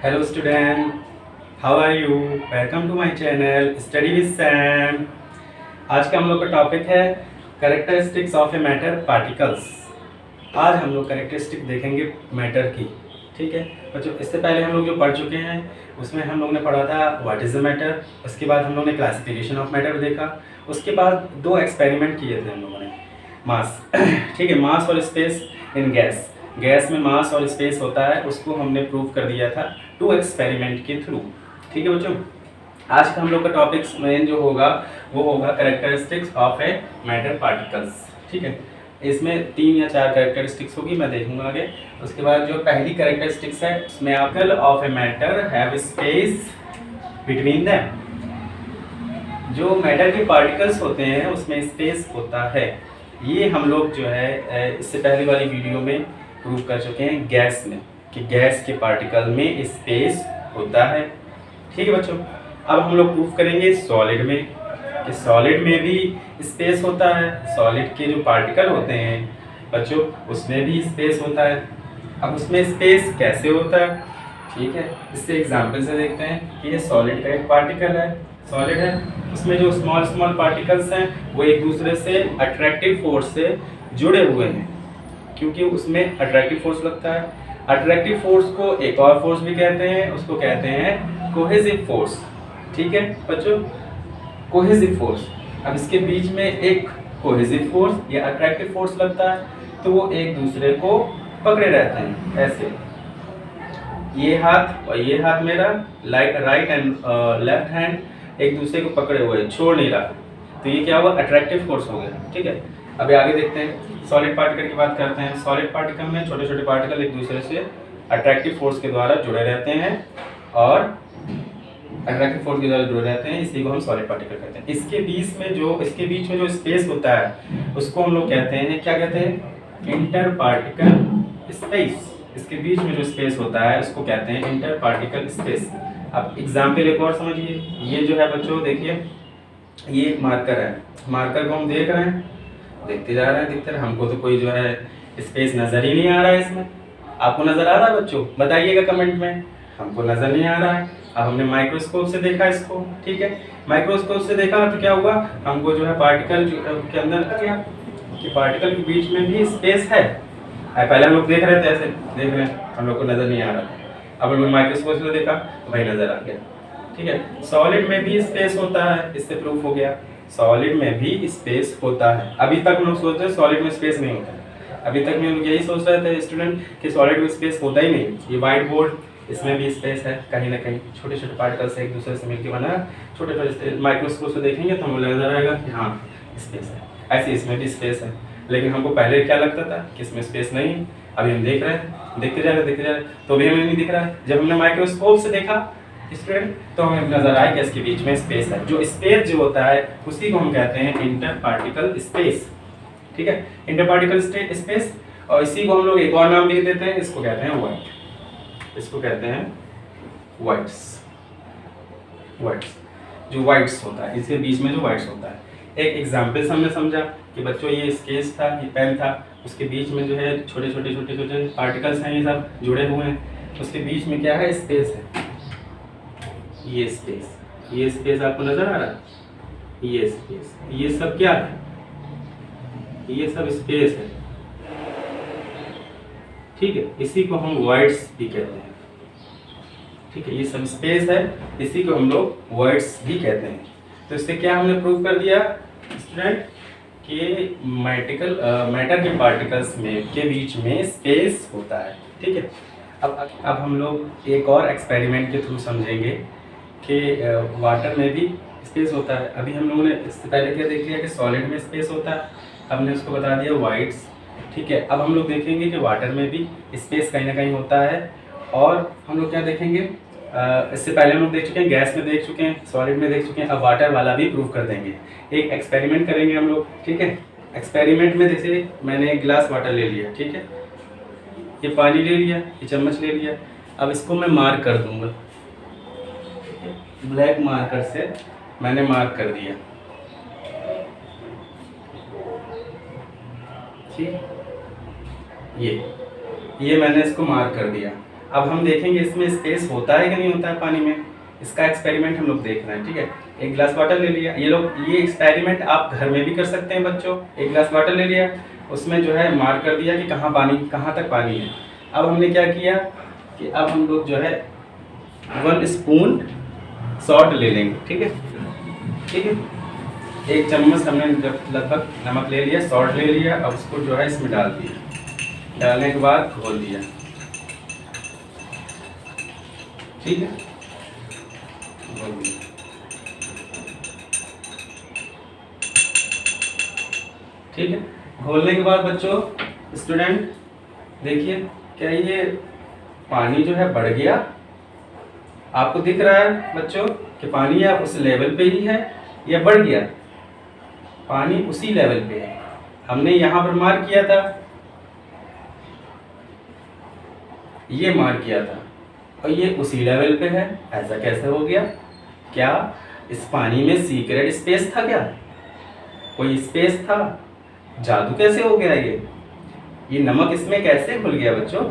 Hello student, how are you? Welcome to my channel Study with Sam। आज का हम लोग का टॉपिक है characteristics of a matter particles. आज हम लोग कैरेक्टरिस्टिक देखेंगे मैटर की। ठीक है बच्चों, इससे पहले हम लोग जो पढ़ चुके हैं उसमें हम लोग ने पढ़ा था व्हाट इज़ द मैटर। उसके बाद हम लोग ने क्लासिफिकेशन ऑफ मैटर देखा। उसके बाद दो एक्सपेरिमेंट किए थे हम लोगों ने। मास ठीक है, मास और स्पेस इन गैस। गैस में मास और स्पेस होता है, उसको हमने प्रूव कर दिया था 2 एक्सपेरिमेंट के थ्रू। ठीक है बच्चों, आज का हम लोग का टॉपिक मेन जो होगा वो होगा characteristics of a matter particles. ठीक है, इसमें 3 या 4 कैरेक्टरिस्टिक्स होगी, मैं देखूंगा आगे। उसके बाद जो पहली कैरेक्टरिस्टिक्स है उसमें article of a matter have space between them. जो मैटर के पार्टिकल्स होते हैं उसमें स्पेस होता है। ये हम लोग जो है इससे पहले वाली वीडियो में प्रूव कर चुके हैं गैस में, कि गैस के पार्टिकल में स्पेस होता है। ठीक है बच्चों, अब हम लोग प्रूव करेंगे सॉलिड में, कि सॉलिड में भी स्पेस होता है। सॉलिड के जो पार्टिकल होते हैं बच्चों उसमें भी स्पेस होता है। अब उसमें स्पेस कैसे होता है, ठीक है, इससे एग्जाम्पल से देखते हैं कि ये सॉलिड का एक पार्टिकल है, सॉलिड है, उसमें जो स्मॉल स्मॉल पार्टिकल्स हैं वो एक दूसरे से अट्रैक्टिव फोर्स से जुड़े हुए हैं, क्योंकि उसमें अट्रैक्टिव फोर्स लगता है। अट्रैक्टिव फोर्स को एक और फोर्स भी कहते हैं, उसको कहते हैं कोहेसिव फोर्स। ठीक है बच्चों, कोहेसिव फोर्स। अब इसके बीच में एक कोहेसिव फोर्स या अट्रैक्टिव फोर्स लगता है, तो वो एक दूसरे को पकड़े रहते हैं ऐसे। ये हाथ और ये हाथ मेरा राइट एंड लेफ्ट हैंड एक दूसरे को पकड़े हुए, छोड़ नहीं रहा, तो ये क्या हुआ, अट्रैक्टिव फोर्स हो गया। ठीक है, अभी आगे देखते हैं, सॉलिड पार्टिकल की बात करते हैं। सॉलिड पार्टिकल में छोटे छोटे पार्टिकल एक दूसरे से अट्रैक्टिव फोर्स के द्वारा जुड़े रहते हैं, और अट्रैक्टिव फोर्स के द्वारा जुड़े रहते हैं, इसी को हम सॉलिड पार्टिकल कहते हैं। इसके बीच में जो स्पेस होता है उसको हम लोग कहते हैं, क्या कहते हैं, इंटर पार्टिकल स्पेस। इसके बीच में जो स्पेस होता है उसको कहते हैं इंटर पार्टिकल स्पेस। अब एग्जाम्पल एक और समझिए, ये जो है बच्चों देखिए, ये एक मार्कर है, मार्कर को हम देख रहे हैं, देखते जा रहे हैं, देखते रहे, हमको तो कोई जो है स्पेस नज़र ही नहीं आ रहा है इसमें। आपको नज़र आ रहा है बच्चों, बताइएगा कमेंट में। हमको नज़र नहीं आ रहा है। अब हमने माइक्रोस्कोप से देखा इसको, ठीक है, माइक्रोस्कोप से देखा तो क्या हुआ, हमको जो है पार्टिकल के अंदर क्या कि पार्टिकल के बीच में भी स्पेस है। पहले हम लोग देख रहे थे ऐसे, देख रहे हैं, हम लोग को नज़र नहीं आ रहा था। अब हम लोग माइक्रोस्कोप से देखा तो भाई नज़र आ गया। ठीक है, सॉलिड में भी स्पेस होता है, इससे प्रूफ हो गया सॉलिड में भी स्पेस होता है। अभी तक हम लोग सोच रहे सॉलिड में स्पेस नहीं होता है, अभी तक हम लोग यही सोच रहे थे स्टूडेंट कि सॉलिड में स्पेस होता ही नहीं। ये व्हाइट बोर्ड, इसमें भी स्पेस है, कहीं ना कहीं छोटे छोटे पार्टिकल्स एक दूसरे से मिलकर बना है। छोटे छोटे माइक्रोस्कोप से देखेंगे तो हमें नजर आएगा कि हाँ स्पेस है। ऐसे इसमें भी स्पेस है, लेकिन हमको पहले क्या लगता था कि इसमें स्पेस नहीं। अभी हम देख रहे हैं, देखते जा रहे तो भी हमें नहीं दिख रहा है। जब हमने माइक्रोस्कोप से देखा स्टूडेंट तो हमें नजर आया कि इसके बीच में स्पेस है। जो स्पेस जो होता है उसी को हम कहते हैं इंटर पार्टिकल स्पेस। ठीक है, इंटर पार्टिकल स्पेस, और इसी को हम लोग एक और नाम दे देते हैं, इसको कहते हैं वाइट। इसको कहते हैं वाइट्स। जो वाइट्स होता है, इसके बीच में जो वाइट्स होता है। एक एग्जाम्पल से हमने समझा कि बच्चों ये स्केच था, ये पेन था, उसके बीच में जो है छोटे छोटे पार्टिकल्स हैं, ये सब जुड़े हुए हैं, उसके बीच में क्या है, स्पेस है। ये स्पेस आपको नजर आ रहा है, ये स्पेस, ये सब क्या है, ये सब स्पेस है। ठीक है, इसी को हम वॉइड्स भी कहते हैं। ठीक है, ये सब स्पेस है, इसी को हम लोग वॉइड्स भी कहते हैं। तो इससे क्या हमने प्रूव कर दिया स्टूडेंट कि मैटर के पार्टिकल्स में के बीच में स्पेस होता है। ठीक है, अब हम लोग एक और एक्सपेरिमेंट के थ्रू समझेंगे कि वाटर में भी स्पेस होता है। अभी हम लोगों ने इससे पहले क्या देख लिया कि सॉलिड में स्पेस होता है, हमने उसको बता दिया वाइट्स। ठीक है, अब हम लोग देखेंगे कि वाटर में भी स्पेस कहीं ना कहीं होता है। और हम लोग क्या देखेंगे, इससे पहले हम लोग देख चुके हैं, गैस में देख चुके हैं, सॉलिड में देख चुके हैं, अब वाटर वाला भी प्रूव कर देंगे। एक एक्सपेरिमेंट करेंगे हम लोग। ठीक है, एक्सपेरिमेंट में जैसे मैंने एक गिलास वाटर ले लिया, ठीक है, ये पानी ले लिया, ये चम्मच ले लिया, अब इसको मैं मार्क कर दूंगा, ब्लैक मार्कर से मैंने मार्क कर दिया। ठीक, ये मैंने इसको मार्क कर दिया। अब हम देखेंगे इसमें स्पेस होता है कि नहीं होता है पानी में, इसका एक्सपेरिमेंट हम लोग देख रहे हैं। ठीक है, एक गिलास वाटर ले लिया, ये एक्सपेरिमेंट आप घर में भी कर सकते हैं बच्चों। एक गिलास वाटर ले लिया, उसमें जो है मार्क कर दिया कि कहाँ तक पानी है। अब हमने क्या किया कि अब हम लोग जो है 1 स्पून सॉल्ट ले लेंगे। ठीक है, ठीक है, 1 चम्मच हमने लगभग नमक ले लिया, सॉल्ट ले लिया। अब उसको जो है इसमें डाल दिया, डालने के बाद घोल दिया। ठीक है, घोल दिया। ठीक है, घोलने के बाद बच्चों स्टूडेंट देखिए, क्या ये पानी जो है बढ़ गया? आपको दिख रहा है बच्चों कि पानी या उस लेवल पे ही है या बढ़ गया? पानी उसी लेवल पे है। हमने यहाँ पर मार्क किया था, ये मार्क किया था, और ये उसी लेवल पे है। ऐसा कैसे हो गया? क्या इस पानी में सीक्रेट स्पेस था? क्या कोई स्पेस था? जादू कैसे हो गया? ये नमक इसमें कैसे घुल गया बच्चों?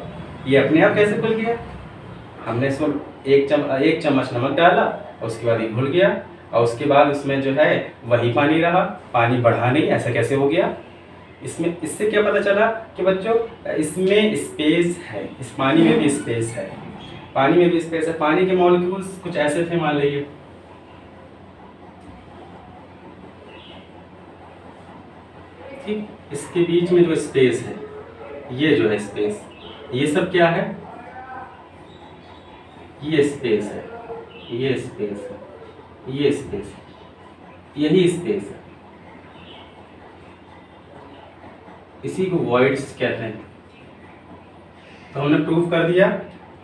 ये अपने आप कैसे घुल गया? हमने इसमें एक चम्मच नमक डाला और उसके बाद ये घुल गया, और उसके बाद उसमें जो है वही पानी रहा, पानी बढ़ा नहीं। ऐसा कैसे हो गया? इससे क्या पता चला कि बच्चों इसमें स्पेस है, इस पानी में भी स्पेस है, पानी में भी स्पेस है। पानी के मॉलिक्यूल्स कुछ ऐसे थे, मान लीजिए ठीक, इसके बीच में जो स्पेस है, ये जो है स्पेस, ये सब क्या है? ये स्पेस है, ये स्पेस है, ये स्पेस है, यही स्पेस है। इसी को वॉइड्स कहते हैं। तो हमने प्रूव कर दिया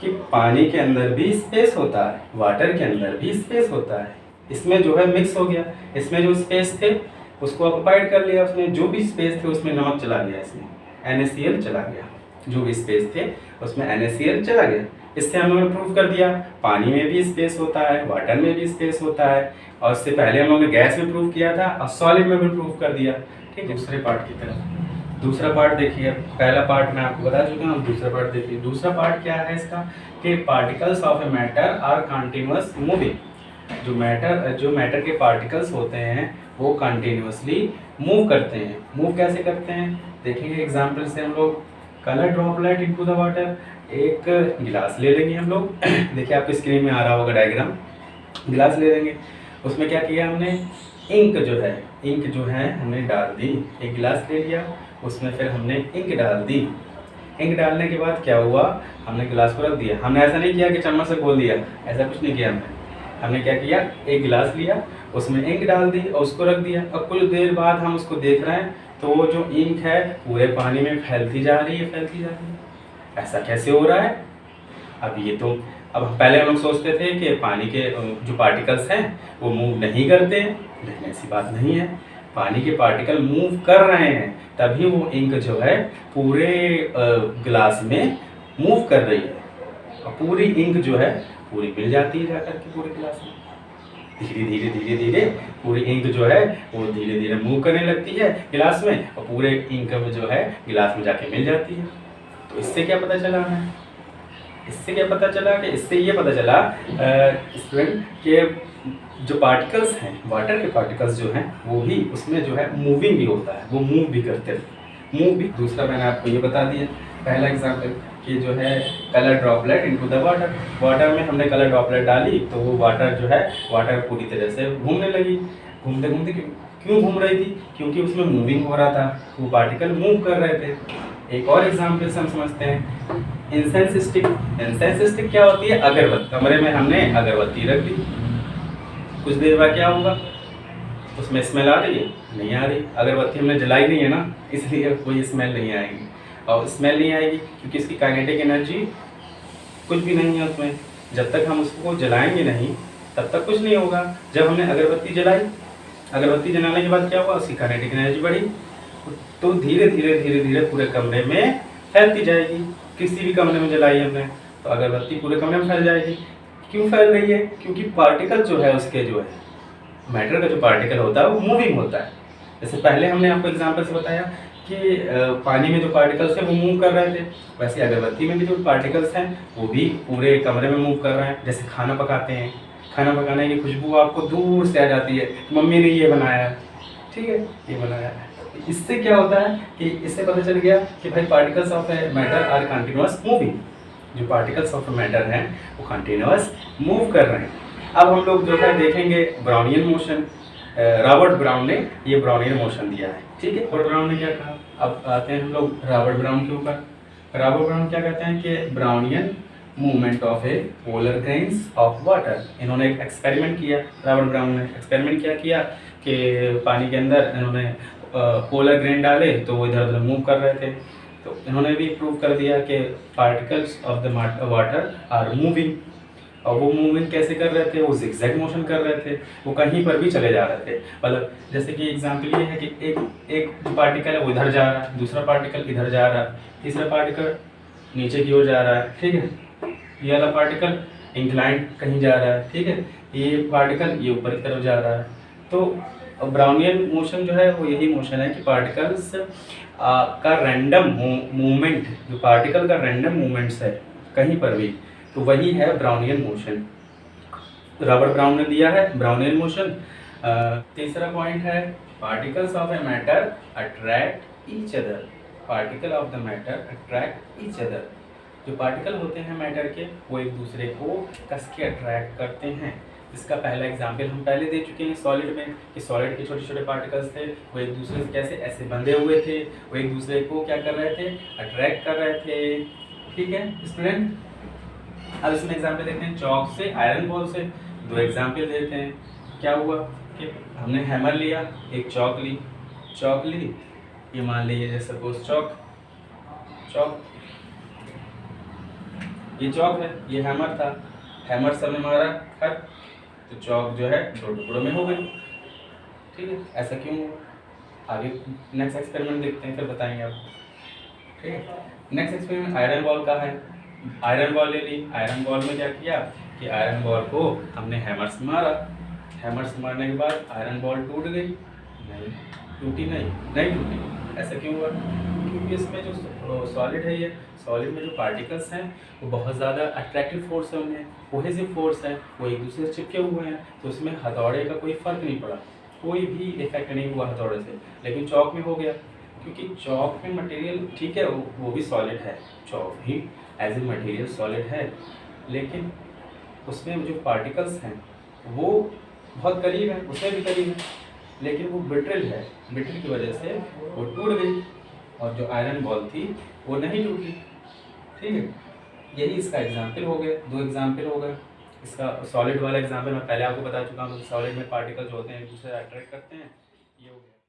कि पानी के अंदर भी स्पेस होता है, वाटर के अंदर भी स्पेस होता है। इसमें जो है मिक्स हो गया, इसमें जो स्पेस थे उसको ऑक्युपाइड कर लिया उसने, जो भी स्पेस थे उसमें नमक चला गया, इसमें NaCl चला गया, जो भी स्पेस थे उसमें NaCl चला गया। इससे हम लोगों ने प्रूव कर दिया पानी में भी स्पेस होता है, वाटर में भी स्पेस होता है, और इससे पहले हम लोगों ने गैस में प्रूव किया था और सॉलिड में भी प्रूव कर दिया। ठीक है, दूसरे पार्ट की तरफ। दूसरा पार्ट देखिए, पहला पार्ट मैं आपको बता चुका हूँ, दूसरा पार्ट देखिए। दूसरा पार्ट क्या है इसका कि particles of a matter are continuous moving. जो मैटर के पार्टिकल्स होते हैं वो कंटिन्यूअसली मूव करते हैं। मूव कैसे करते हैं देखेंगे एग्जाम्पल से हम लोग। Colour droplet into the water, एक गिलास ले लेंगे हम लोग देखिए आपकी स्क्रीन में आ रहा होगा डायग्राम। गिलास ले लेंगे, उसमें क्या किया हमने, इंक जो है हमने डाल दी। एक गिलास ले लिया, उसमें फिर हमने इंक डाल दी। इंक डालने के बाद क्या हुआ, हमने गिलास को रख दिया। हमने ऐसा नहीं किया कि चम्मच से खोल दिया, ऐसा कुछ नहीं किया हमने क्या किया, एक गिलास लिया, उसमें इंक डाल दी और उसको रख दिया। और कुछ देर बाद हम उसको देख रहे हैं तो वो जो इंक है पूरे पानी में फैलती जा रही है। ऐसा कैसे हो रहा है? अब पहले हम लोग सोचते थे कि पानी के जो पार्टिकल्स हैं वो मूव नहीं करते, लेकिन ऐसी बात नहीं है। पानी के पार्टिकल मूव कर रहे हैं, तभी वो इंक जो है पूरे गिलास में मूव कर रही है, और पूरी इंक जो है पूरी मिल जाती है जाकर के पूरे गिलास में। धीरे धीरे पूरी इंक जो है वो धीरे धीरे मूव करने लगती है गिलास में, और पूरे इंक में जो है गिलास में जाके मिल जाती है। तो इससे क्या पता चला हमें? इससे ये पता चला स्टूडेंट के जो पार्टिकल्स हैं, वाटर के पार्टिकल्स जो हैं वो भी उसमें जो है मूविंग भी होता है, वो मूव भी करते हैं, मूव भी। दूसरा मैंने आपको ये बता दिया, पहला एग्जाम्पल कि जो है colour droplet into the water. Water में हमने कलर ड्रॉपलेट डाली तो वो वाटर पूरी तरह से घूमने लगी। घूमते क्यों घूम रही थी? क्योंकि उसमें मूविंग हो रहा था, वो पार्टिकल मूव कर रहे थे। एक और एग्जाम्पल से हम समझते हैं, इंसेंस स्टिक क्या होती है? अगरबत्ती। कमरे में हमने अगरबत्ती रख दी, कुछ देर बाद क्या होगा, उसमें स्मेल आ रही है? नहीं आ रही। अगरबत्ती हमने जलाई नहीं है ना, इसलिए कोई स्मेल नहीं आएगी। और स्मेल नहीं आएगी क्योंकि इसकी काइनेटिक एनर्जी कुछ भी नहीं है उसमें। जब तक हम उसको जलाएंगे नहीं तब तक कुछ नहीं होगा। जब हमने अगरबत्ती जलाई, अगरबत्ती जलाने के बाद क्या हुआ, उसकी काइनेटिक एनर्जी बढ़ी, तो धीरे धीरे पूरे कमरे में फैलती जाएगी। किसी भी कमरे में जलाई हमने तो अगरबत्ती पूरे कमरे में फैल जाएगी। क्यों फैल रही है? क्योंकि पार्टिकल जो है उसके जो है मैटर का जो पार्टिकल होता है वो मूविंग होता है। जैसे पहले हमने आपको एग्जांपल से बताया कि पानी में जो पार्टिकल्स हैं वो मूव कर रहे थे, वैसे अगरबत्ती में भी जो पार्टिकल्स हैं वो भी पूरे कमरे में मूव कर रहे हैं। जैसे खाना पकाते हैं, खाना पकाने की खुशबू आपको दूर से आ जाती है, मम्मी ने ये बनाया, ठीक है, ये बनाया। इससे क्या होता है कि इससे पता चल गया कि भाई particles of a matter are continuous moving. जो पार्टिकल्स ऑफ मैटर हैं वो कंटिन्यूअस मूव कर रहे हैं। अब हम लोग जो है देखेंगे ब्राउनियन मोशन। रॉबर्ट ब्राउन ने ये ब्राउनियन मोशन दिया है, ठीक है। रॉबर्ट ब्राउन ने क्या कहा, अब आते हैं हम लोग रॉबर्ट ब्राउन के ऊपर। रॉबर्ट ब्राउन क्या कहते हैं कि Brownian movement of A polar grains of water. इन्होंने एक एक्सपेरिमेंट किया, रॉबर्ट ब्राउन ने एक्सपेरिमेंट क्या किया कि पानी के अंदर इन्होंने पोलर ग्रेन डाले तो वो इधर उधर मूव कर रहे थे। तो इन्होंने भी प्रूव कर दिया कि particles of the water are moving. और वो मूवमेंट कैसे कर रहे थे, वो जिगजैग मोशन कर रहे थे, वो कहीं पर भी चले जा रहे थे। मतलब जैसे कि एग्जांपल ये है कि एक पार्टिकल है वो इधर जा रहा है, दूसरा पार्टिकल इधर जा रहा है, तीसरा पार्टिकल नीचे की ओर जा रहा है, ठीक है, ये वाला पार्टिकल इंक्लाइंड कहीं जा रहा है, ठीक है, ये पार्टिकल ये ऊपर की तरफ जा रहा है। तो ब्राउनियन मोशन जो है वो यही मोशन है कि पार्टिकल्स का रैंडम मूवमेंट, जो पार्टिकल का रैंडम मूवमेंट्स है कहीं पर भी, तो वही है ब्राउनियन मोशन। रॉबर्ट ब्राउन ने दिया है ब्राउनियन मोशन। तीसरा पॉइंट है particles of a matter attract each other. Particle of the matter attract each other. जो पार्टिकल होते हैं मैटर के वो एक दूसरे को कस के अट्रैक्ट करते हैं। इसका पहला एग्जाम्पल हम पहले दे चुके हैं सॉलिड में, कि सॉलिड के छोटे छोटे पार्टिकल्स थे, वो एक दूसरे से कैसे ऐसे बंधे हुए थे, वो एक दूसरे को क्या कर रहे थे, अट्रैक्ट कर रहे थे, ठीक है स्टूडेंट। अब इसमें एग्जाम्पल देखते हैं चौक से, आयरन बॉल से। दो एग्जाम्पल देते हैं। क्या हुआ कि हमने हैमर लिया, एक चौक ली, ये मान लीजिए सपोज चौक, ये चौक है, ये हैमर था, हैमर से हमने मारा खट, तो चौक जो है दो टुकड़ों में हो गई, ठीक है। ऐसा क्यों हुआ, आगे नेक्स्ट एक्सपेरिमेंट देखते हैं, फिर बताएंगे आपको, ठीक है। नेक्स्ट एक्सपेरिमेंट आयरन बॉल का है। आयरन बॉल ले ली, आयरन बॉल में क्या किया कि आयरन बॉल को हमने हैमर से मारा, हैमर से मारने के बाद आयरन बॉल टूट गई, नहीं टूटी, नहीं टूटी। ऐसा क्यों हुआ, क्योंकि इसमें जो सॉलिड है, ये सॉलिड में जो पार्टिकल्स हैं वो बहुत ज़्यादा अट्रैक्टिव फोर्स है, उनमें कोहेसिव फोर्स है, वो एक दूसरे से चिपके हुए हैं, तो उसमें हथौड़े का कोई फ़र्क नहीं पड़ा, कोई भी इफेक्ट नहीं हुआ हथौड़े से। लेकिन चौक में हो गया, क्योंकि चौक में मटेरियल ठीक है, वो भी सॉलिड है, चौक भी एज ए मटेरियल सॉलिड है, लेकिन उसमें जो पार्टिकल्स हैं वो बहुत करीब है, उसमें भी करीब है, लेकिन वो ब्रिटल है, ब्रिटल की वजह से वो टूट गई, और जो आयरन बॉल थी वो नहीं टूटी, ठीक है। यही इसका एग्जाम्पल हो गया, दो एग्जाम्पल हो गए। इसका सॉलिड वाला एग्जाम्पल मैं पहले आपको बता चुका हूँ, सॉलिड में पार्टिकल जो होते हैं एक दूसरे अट्रैक्ट करते हैं, ये हो गया।